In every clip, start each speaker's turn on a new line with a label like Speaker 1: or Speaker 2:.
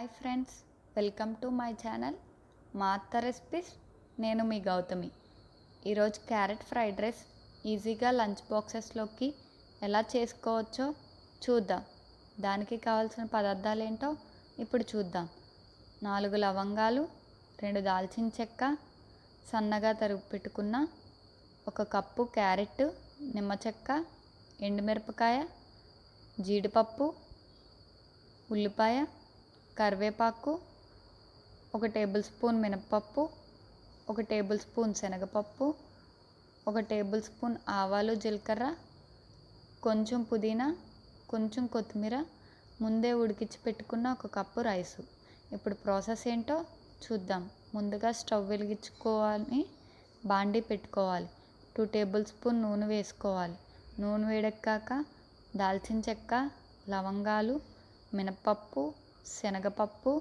Speaker 1: Hi friends, welcome to my channel మా అత్త recipes. నేను మీ గౌతమి. ఈరోజు క్యారెట్ ఫ్రైడ్ రైస్ ఈజీగా లంచ్ బాక్సెస్లోకి ఎలా చేసుకోవచ్చో చూద్దాం. దానికి కావాల్సిన పదార్థాలు ఏంటో ఇప్పుడు చూద్దాం. 4 లవంగాలు, 2 దాల్చిన చెక్క, సన్నగా తరుగు పెట్టుకున్న 1 కప్పు క్యారెట్, నిమ్మ చెక్క, ఎండుమిరపకాయ, జీడిపప్పు, ఉల్లిపాయ, కరివేపాకు, 1 టేబుల్ స్పూన్ మినప్పప్పు, 1 టేబుల్ స్పూన్ శనగపప్పు, 1 టేబుల్ స్పూన్ ఆవాలు జీలకర్ర, కొంచెం పుదీనా, కొంచెం కొత్తిమీర, ముందే ఉడికించి పెట్టుకున్న 1 కప్పు రైసు. ఇప్పుడు ప్రాసెస్ ఏంటో చూద్దాం. ముందుగా స్టవ్ వెలిగించుకోవాలి, బాండీ పెట్టుకోవాలి. 2 టేబుల్ స్పూన్ నూనె వేసుకోవాలి. నూనె వేడెక్కాక దాల్చిన చెక్క, లవంగాలు, మినప్పప్పు, శనగపప్పు,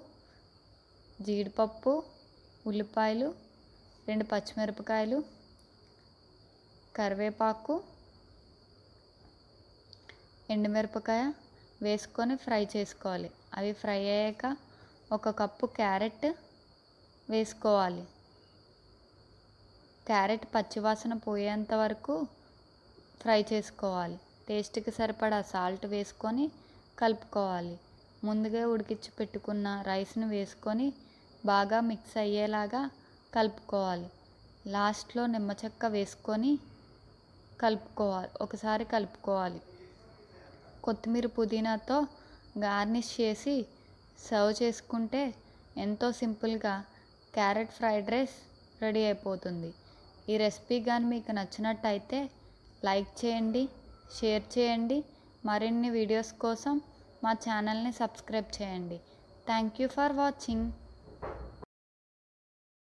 Speaker 1: జీడిపప్పు, ఉల్లిపాయలు, 2 పచ్చిమిరపకాయలు, కరివేపాకు, ఎండుమిరపకాయ వేసుకొని ఫ్రై చేసుకోవాలి. అవి ఫ్రై అయ్యాక 1 కప్పు క్యారెట్ వేసుకోవాలి. క్యారెట్ పచ్చివాసన పోయేంత వరకు ఫ్రై చేసుకోవాలి. టేస్ట్కి సరిపడా సాల్ట్ వేసుకొని కలుపుకోవాలి. ముందుగా ఉడికించి పెట్టుకున్న రైస్ని వేసుకొని బాగా మిక్స్ అయ్యేలాగా కలుపుకోవాలి. లాస్ట్లో నిమ్మ చెక్క వేసుకొని ఒకసారి కలుపుకోవాలి. కొత్తిమీర పుదీనాతో గార్నిష్ చేసి సర్వ్ చేసుకుంటే ఎంతో సింపుల్గా క్యారెట్ ఫ్రైడ్ రైస్ రెడీ అయిపోతుంది. ఈ రెసిపీ కానీ మీకు నచ్చినట్టయితే లైక్ చేయండి, షేర్ చేయండి. మరిన్ని వీడియోస్ కోసం మా ఛానల్ని సబ్స్క్రైబ్ చేయండి. Thank you for watching.